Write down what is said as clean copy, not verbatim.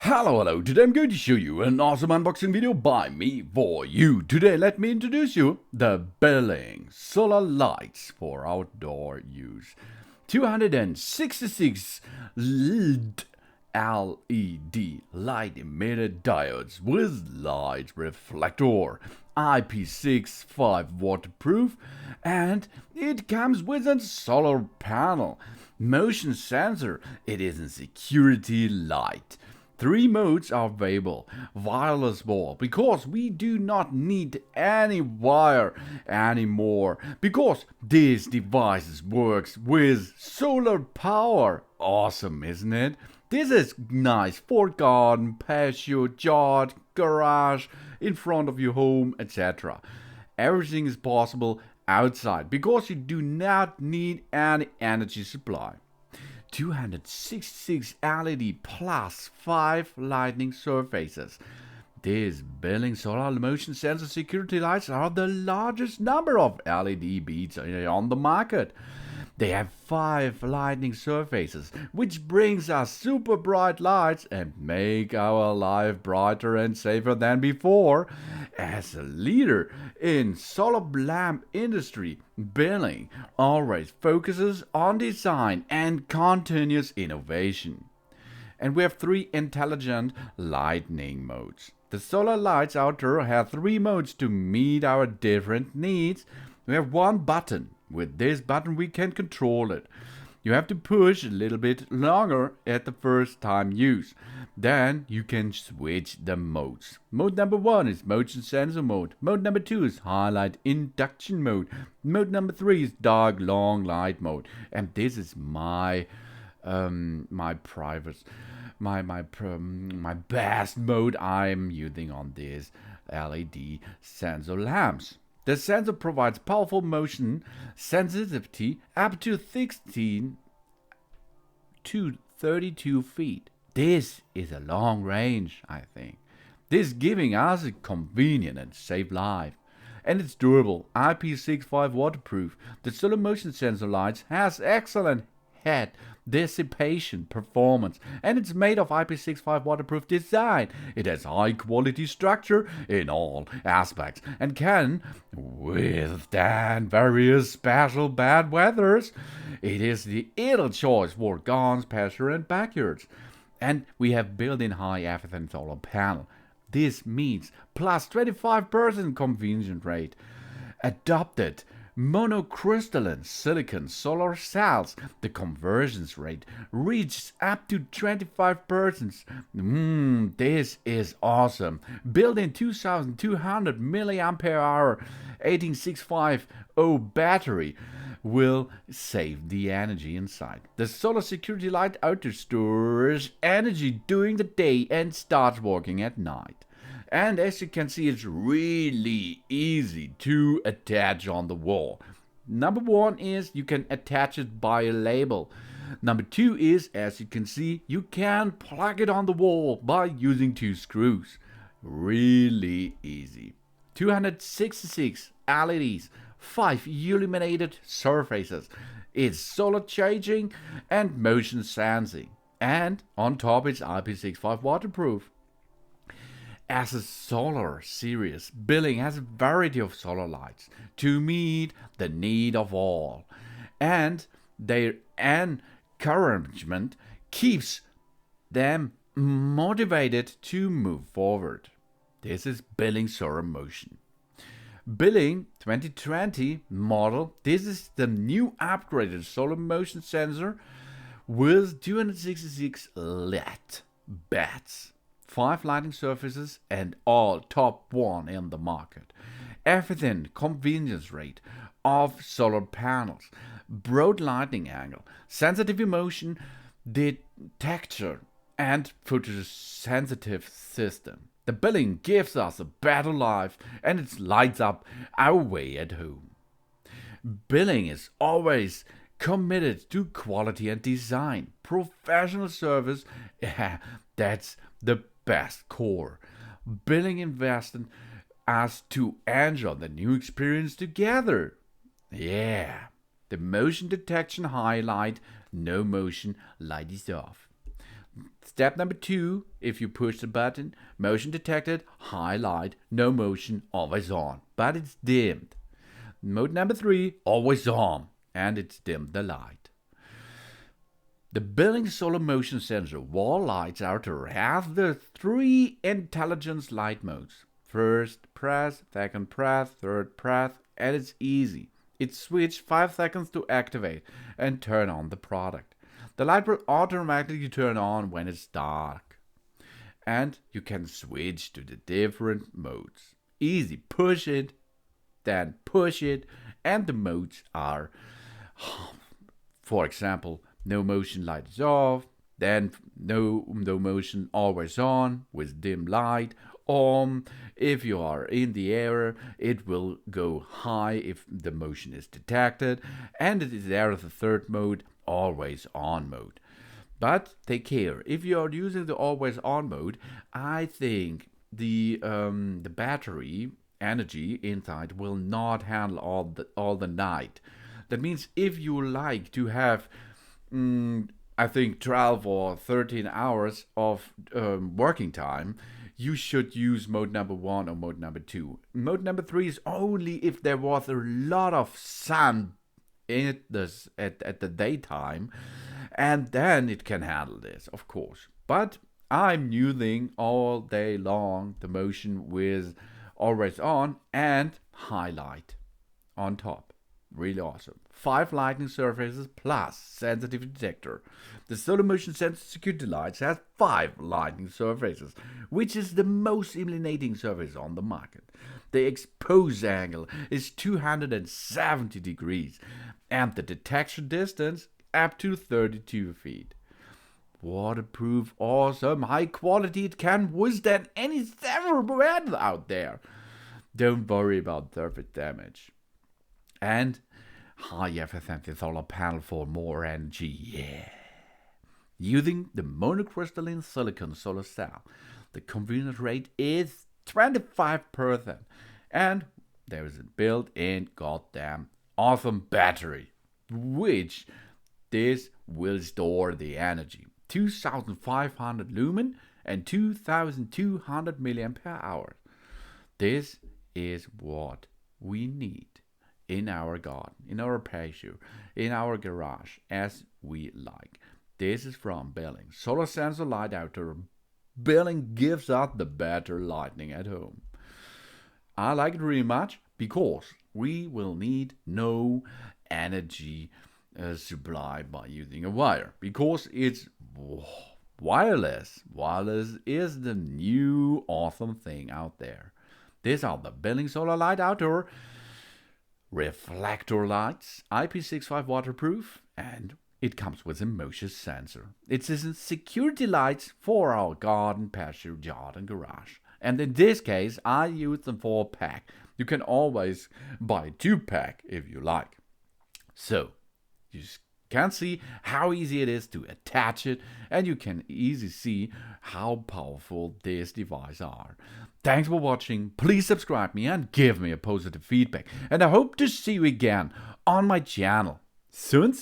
Hello, today I'm going to show you an awesome unboxing video by me for you. Today let me introduce you the Biling solar lights for outdoor use. 266 LED light emitter diodes with light reflector, IP65 waterproof, and it comes with a solar panel, motion sensor. It is a security light. 3 modes are available. Wireless wall, because we do not need any wire anymore, because this device works with solar power. Awesome, isn't it? This is nice for garden, patio, yard, garage, in front of your home, etc. Everything is possible outside, because you do not need any energy supply. 266 LED plus 5 lightning surfaces. These Biling solar motion sensor security lights are the largest number of LED beads on the market. They have 5 lightning surfaces, which brings us super bright lights and make our life brighter and safer than before. As a leader in solar lamp industry, Biling always focuses on design and continuous innovation. And we have 3 intelligent lighting modes. The solar lights outdoor have 3 modes to meet our different needs. We have 1 button. With this button we can control it. You have to push a little bit longer at the first time use. Then you can switch the modes. Mode number 1 is motion sensor mode. Mode number 2 is highlight induction mode. Mode number 3 is dark long light mode. And this is my private, my best mode I'm using on this LED sensor lamps. The sensor provides powerful motion sensitivity up to 16 to 32 feet. This is a long range, I think. This giving us a convenient and safe life. And it's durable, IP65 waterproof. The solar motion sensor lights has excellent head dissipation performance, and it's made of IP65 waterproof design. It has high quality structure in all aspects and can withstand various special bad weathers. It is the ideal choice for gardens, pasture and backyards. And we have built-in high efficient solar panel. This means plus 25% conversion rate. Adopted monocrystalline silicon solar cells. The conversion rate reaches up to 25%. This is awesome. Built-in 2200 milliampere hour 18650 battery will save the energy inside. The solar security light outdoor stores energy during the day and starts working at night. And as you can see, it's really easy to attach on the wall. Number 1 is you can attach it by a label. Number 2 is, as you can see, you can plug it on the wall by using 2 screws. Really easy. 266 LEDs, 5 illuminated surfaces. It's solar charging and motion sensing. And on top it's IP65 waterproof. As a solar series, Biling has a variety of solar lights to meet the need of all, and their encouragement keeps them motivated to move forward. This is Biling Solar Motion. Biling 2020 model. This is the new upgraded solar motion sensor with 266 LED bats. 5 lighting surfaces and all top 1 in the market. Efficient convenience rate of solar panels, broad lighting angle, sensitive motion detector, and photosensitive system. The Biling gives us a better life and it lights up our way at home. Biling is always committed to quality and design. Professional service, that's the best core. Biling invested us to enjoy the new experience together. Yeah, the motion detection highlight, no motion, light is off. Step number 2, if you push the button, motion detected, highlight, no motion, always on, but it's dimmed. Mode number 3, always on, and it's dimmed the light. The Biling solar motion sensor wall lights outer has the 3 intelligence light modes. First press, second press, third press, and it's easy. It's switched 5 seconds to activate and turn on the product. The light will automatically turn on when it's dark. And you can switch to the different modes. Easy, push it, then push it, and the modes are, for example, no motion light is off, then no motion always on with dim light. If you are in the air, it will go high if the motion is detected, and it is there the third mode, always on mode. But take care, if you are using the always on mode, I think the battery energy inside will not handle all the night. That means if you like to have I think 12 or 13 hours of working time, you should use mode number 1 or mode number 2. Mode number 3 is only if there was a lot of sun at the daytime, and then it can handle this, of course. But I'm using all day long the motion with always on and highlight on top. Really awesome. 5 lighting surfaces plus sensitivity detector. The solar motion sensor security lights has 5 lighting surfaces, which is the most illuminating surface on the market. The expose angle is 270 degrees and the detection distance up to 32 feet. Waterproof, awesome, high quality, it can withstand any severe weather out there. Don't worry about surface damage. And high efficiency solar panel for more energy, yeah. Using the monocrystalline silicon solar cell, the conversion rate is 25%. And there is a built-in goddamn awesome battery, which this will store the energy. 2500 lumen and 2200 milliampere hours. This is what we need in our garden, in our patio, in our garage, as we like. This is from Biling. Solar sensor light outdoor. Biling gives us the better lighting at home. I like it really much because we will need no energy supply by using a wire, because it's wireless. Wireless is the new awesome thing out there. These are the Biling Solar Light Outdoor Reflector lights, IP65 waterproof, and it comes with a motion sensor. It's a security lights for our garden, patio, yard, and garage. And in this case, I use them for a pack. You can always buy a 2-pack if you like. So, you can see how easy it is to attach it, and you can easily see how powerful this device are. Thanks for watching. Please subscribe me and give me a positive feedback. And I hope to see you again on my channel soon.